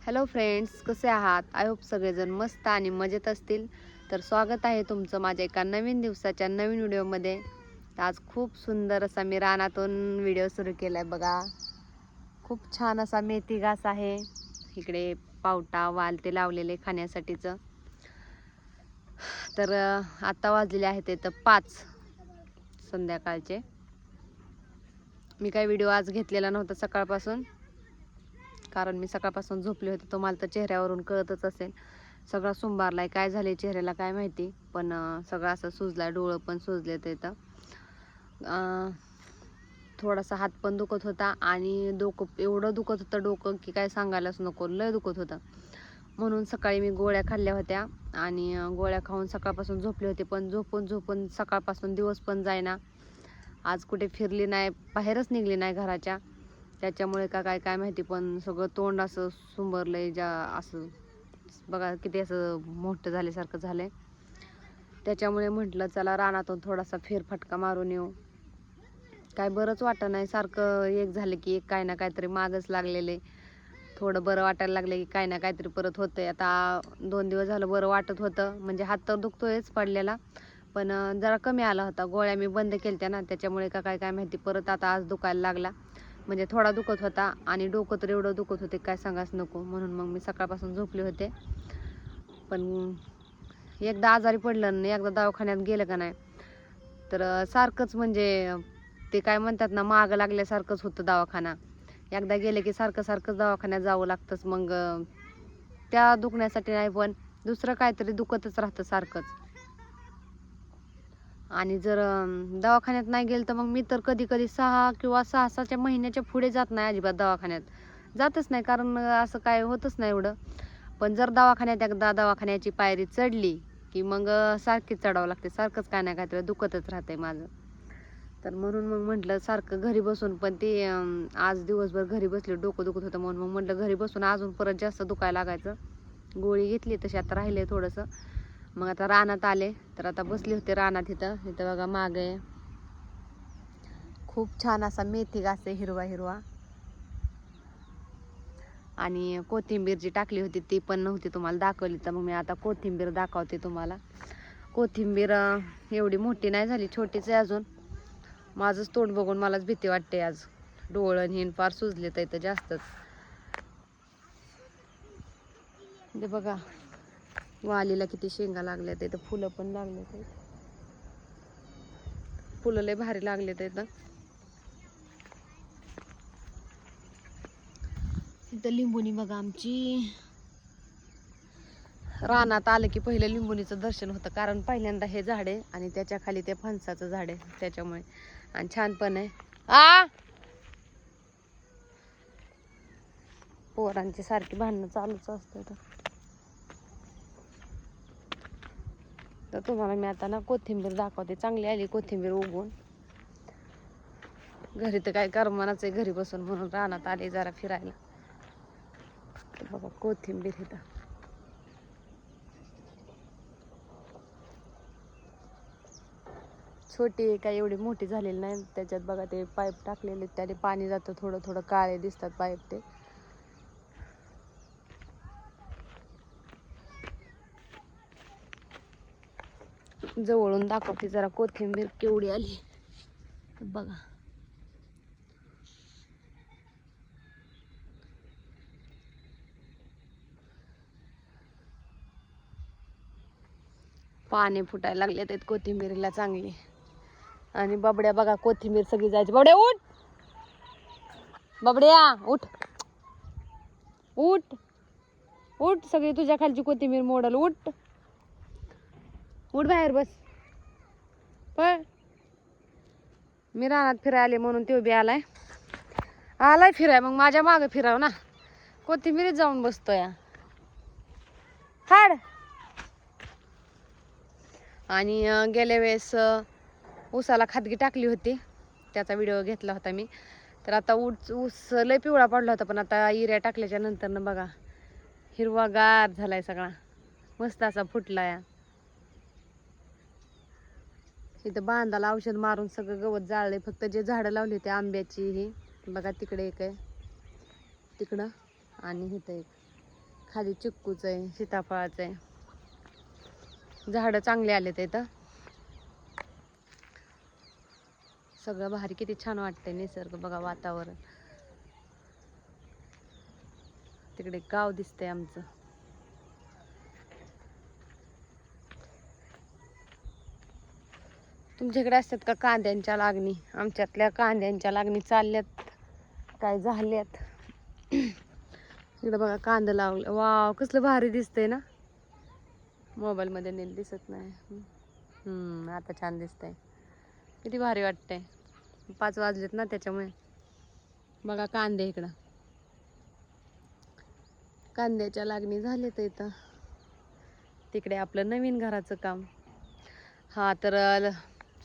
Hello friends, कसे आहात? I hope सगळेजण मस्त आणि मजेत असतील. तर स्वागत आहे तुमचं माझ्या एका नवीन दिवसाच्या नवीन व्हिडिओमध्ये. आज खूप सुंदर असा मी रानातून व्हिडिओ सुरू केला आहे बघा. खूप छान असा मेथी घास आहे. इकडे पावटा वाल ते लावलेले खाण्यासाठीचं. तर आता वाजलेले आहेत तर 5 संध्याकाळचे. मी काही व्हिडिओ आज घेतलेला नव्हता सकाळपासून, कारण मी सकाळपासून झोपले होते. तुम्हाला तर चेहऱ्यावरून कळतच असेल. सगळा सोमवारलाय, काय झाले चेहऱ्याला काय माहिती, पण सगळं असं सुजलाय, डोळं पण सुजले. तर थोडासा हात पण दुखत होता आणि डोकं एवढं दुखत होतं डोकं की काय सांगायलाच नको, लय दुखत होतं. म्हणून सकाळी मी गोळ्या खाल्ल्या होत्या आणि गोळ्या खाऊन सकाळपासून झोपले होते. पण झोपून सकाळपासून दिवस पण जायना. आज कुठे फिरली नाही, बाहेरच निघली नाही घराच्या. त्याच्यामुळे काय माहिती, पण सगळं तोंड असं सुंबरलंय, असं बघा किती असं मोठं झाल्यासारखं झालंय. त्याच्यामुळे म्हटलं चला रानातून थोडासा फेरफटका मारून येऊ. काय बरंच वाटत नाही, सारखं एक झालं की एक काय ना काहीतरी मागच लागलेले. थोडं बरं वाटायला लागलं की काय ना काहीतरी परत होतंय. आता 2 दिवस झालं बरं वाटत होतं, म्हणजे हात तर दुखतोयच पडलेला, पण जरा कमी आला होता. गोळ्या मी बंद केल्या ना, त्याच्यामुळे काय माहिती परत आता आज दुखायला लागला. म्हणजे थोडा दुखत होता आणि डोकं तर एवढं दुखत होते काय सांगाच नको. म्हणून मग मी सकाळपासून झोपले होते. पण एकदा आजारी पडलं आणि एकदा दवाखान्यात गेलं का नाही तर सारखंच, म्हणजे ते काय म्हणतात ना, मागं लागल्यासारखंच होतं दवाखाना. एकदा गेले की सारखं दवाखान्यात जावं लागतंच. मग त्या दुखण्यासाठी नाही, पण दुसरं काहीतरी दुखतच राहतं सारखंच. आणि जर दवाखान्यात नाही गेलं तर मग मी तर कधी 6 किंवा 6 महिन्याच्या पुढे जात नाही अजिबात दवाखान्यात. जातच नाही, कारण असं काय होतच नाही एवढं. पण जर एकदा दवाखान्याची पायरी चढली की मग सारखीच चढावं लागते. सारखंच काय ना काहीतरी दुखतच राहतंय माझं. तर म्हणून मग म्हटलं सारखं घरी बसून, पण ते आज दिवसभर घरी बसले, डोकं दुखत होतं. म्हणून मग म्हटलं घरी बसून अजून परत जास्त दुखायला लागायचं. गोळी घेतली तशी, आता राहिले थोडंसं. मग आता रानात आले, तर आता बसले होते रानात. इथं बघा मागे खूप छान असा मेथी घास आहे, हिरवा. आणि कोथिंबीर जी टाकली होती ती पण नव्हती तुम्हाला दाखवली, तर मग मी आता कोथिंबीर दाखवते तुम्हाला. कोथिंबीर एवढी मोठी नाही झाली, छोटीच आहे अजून. माझंच तोंड बघून मलाच भीती वाटते. आज डोळं हिन फार सुजले तर जास्तच. ते बघा वालीला किती शेंगा लागल्या, तर फुलं पण लागले. फुलं लय भारी लागले. इथं लिंबुनी बघा आमची. रानात आलं की पहिलं लिंबुनीचं दर्शन होतं, कारण पहिल्यांदा हे झाड आहे आणि त्याच्या खाली ते फणसाचं झाड आहे, त्याच्यामुळे. आणि छान पण आहे. पोरांची सारखी भांडणं चालूच असतात. तर तुम्हाला मी आता ना कोथिंबीर दाखवते. चांगली आली कोथिंबीर उगवून. घरी तर काय करमानाच आहे घरी बसून, म्हणून रानात आले जरा फिरायला. बघा कोथिंबीर इथं छोटी, काय एवढी मोठी झालेली नाही. त्याच्यात बघा ते पाईप टाकलेले, त्याने पाणी जातं. थोडं काळे दिसतात पाईप. ते जवळून दाखवते जरा कोथिंबीर केवढी आली बघा. पाने फुटायला लागले आहेत कोथिंबीरीला चांगली. आणि बाबड्या बघा, कोथिंबीर सगळी जायची. बाबड्या उठ, बाबड्या उठ उठ उठ, सगळी तुझ्या खालची कोथिंबीर मोडल. उठ बाहेर बस, पण मी रानात फिरायला आले म्हणून तो बी आलाय फिराय. मग माझ्या मागं फिराव ना, कोथिंबीरीत जाऊन बसतोय. हाड. आणि गेल्या वेळेस ऊसाला खादगी टाकली होती, त्याचा व्हिडिओ घेतला होता मी. तर आता ऊस लय पिवळा पडला होता, पण आता युरिया टाकल्याच्या नंतर बघा हिरवागार झालाय सगळा, मस्त असा फुटलाय. इथं बांधाला औषध मारून सगळं गवत जाळले. फक्त जे झाडं लावली होती आंब्याची, ही बघा तिकडे एक आहे, तिकडं आणि इथं एक. खाली चिक्कूच आहे, सीताफळाचं आहे. झाडं चांगले आलेत इथं. सगळं भारी, किती छान वाटतंय निसर्ग बघा, वातावरण. तिकडे गाव दिसतंय आमचं. तुमच्याकडे असतात का कांद्यांच्या लागणी? आमच्यातल्या कांद्यांच्या लागणी चालल्यात, काय झाल्यात. इकडे बघा कांदा लावलं. वाव, कसलं भारी दिसतंय ना. मोबाईल मध्ये नीट दिसत नाही. आता छान दिसतंय. किती भारी वाटतंय. 5 वाजलेत ना त्याच्यामुळे. बघा कांदे इकडं, कांद्याच्या लागणी झालेत इथं. तिकडे आपलं नवीन घराचं काम. हा तर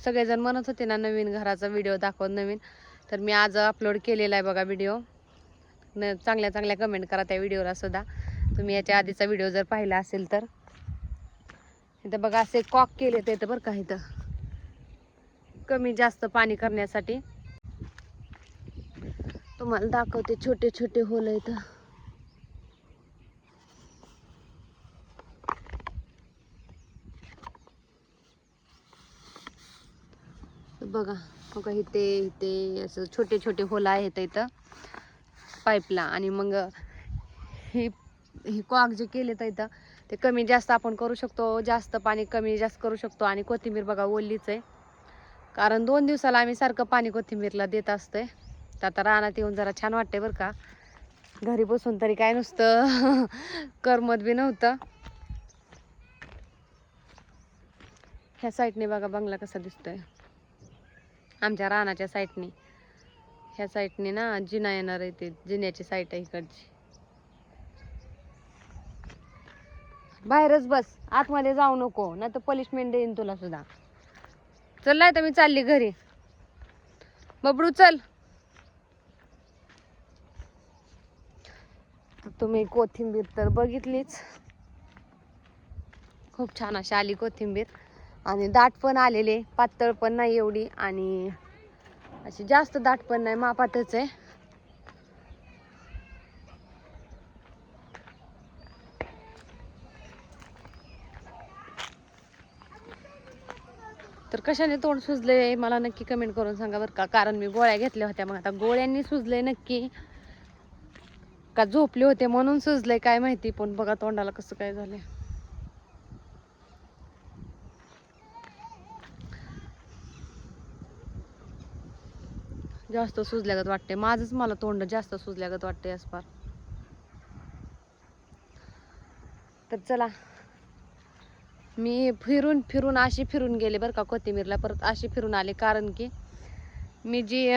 सगळेजण म्हणत होते ना नवीन घराचा व्हिडिओ दाखव नवीन, तर मी आज अपलोड केलेला आहे बघा व्हिडिओ. चांगल्या चांगल्या कमेंट करा त्या व्हिडिओला सुद्धा. तुम्ही याच्या आधीचा व्हिडिओ जर पाहिला असेल तर. इथं बघा असे कॉक केले ते इथं बरं का, इथं कमी जास्त पाणी करण्यासाठी. तुम्हाला दाखवते, छोटे छोटे होल इथं. बघा बघा, इथे इथे असं छोटे छोटे होल आहेत इथं पाईपला. आणि मग ही ही कॉक जे केले तर इथं ते कमी जास्त आपण करू शकतो, जास्त पाणी कमी जास्त करू शकतो. आणि कोथिंबीर बघा ओलीच आहे, कारण 2 दिवसाला आम्ही सारखं पाणी कोथिंबीरला देत असतोय. तर आता रानात येऊन जरा छान वाटते बरं का. घरी बसून तरी काय नुसतं करमत बी नव्हतं. ह्या साईडने बघा बंगला कसा दिसतोय, आमच्या रानाच्या साईडने. ह्या साईडने ना जिना येणार आहे, ते जिन्याची साईड आहे इकडची. बाहेरच बस, आतमध्ये जाऊ नको, नाही तर पनिशमेंट देईन तुला सुद्धा. चल, तर मी चालली घरी. बबडू चल. तुम्ही कोथिंबीर तर बघितलीच, खूप छान अशी आली कोथिंबीर. आणि दाट पण आलेले, पातळ पण नाही एवढी आणि अशी जास्त दाट पण नाही, मापातच आहे. तर कशाने तोंड सुजले मला नक्की कमेंट करून सांगा बरं का. कारण मी गोळ्या घेतल्या होत्या, मग आता गोळ्यांनी सुजले नक्की का झोपले होते म्हणून सुजले काय माहिती. पण बघा तोंडाला कसं काय झालंय. जास्त सुजल्यागत वाटते माझंच, मला तोंड जास्त सुजल्यागत वाटते असपार. तर चला, मी फिरून फिरून अशी फिरून गेले बरं का कोथिंबीरला, परत अशी फिरून आले. कारण की मी जी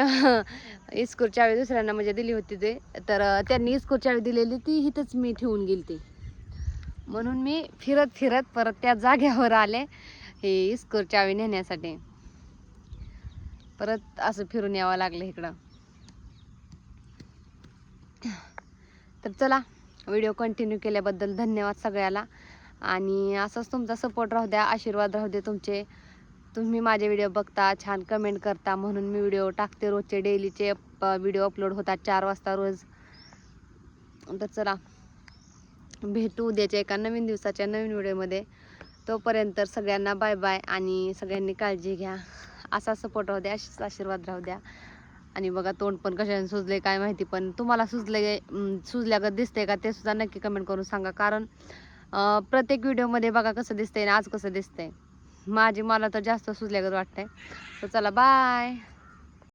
इस्कूर चावी दुसऱ्यांना म्हणजे दिली होती ते, तर त्यांनी इस्कूर चावी दिलेली ती इथंच मी ठेवून गेली ती. म्हणून मी फिरत फिरत परत त्या जाग्यावर आले हे इस्कूर चावी नेण्यासाठी. परत असं फिरून यावं लागलं इकडं. तर चला, व्हिडिओ कंटिन्यू केल्याबद्दल धन्यवाद सगळ्याला. आणि असंच तुमचा सपोर्ट राहू द्या, आशीर्वाद राहू दे तुमचे. तुम्ही माझे व्हिडिओ बघता, छान कमेंट करता, म्हणून मी व्हिडिओ टाकते. रोजचे डेलीचे व्हिडिओ अपलोड होतात 4 वाजता रोज. तर चला, भेटू उद्याच्या एका नवीन दिवसाच्या नवीन व्हिडिओमध्ये. तोपर्यंत सगळ्यांना बाय बाय. आणि सगळ्यांनी काळजी घ्या. असा सपोर्ट राहू द्या, अशीच आशीर्वाद राहू द्या. आणि बघा तोंड पण कशाने सुजले काय माहिती, पण तुम्हाला सुजल्यागत दिसतंय का ते सुद्धा नक्की कमेंट करून सांगा. कारण प्रत्येक व्हिडिओमध्ये बघा कसं दिसतंय आणि आज कसं दिसतंय. मला तर जास्त सुजल्यागत वाटतंय. तर चला बाय.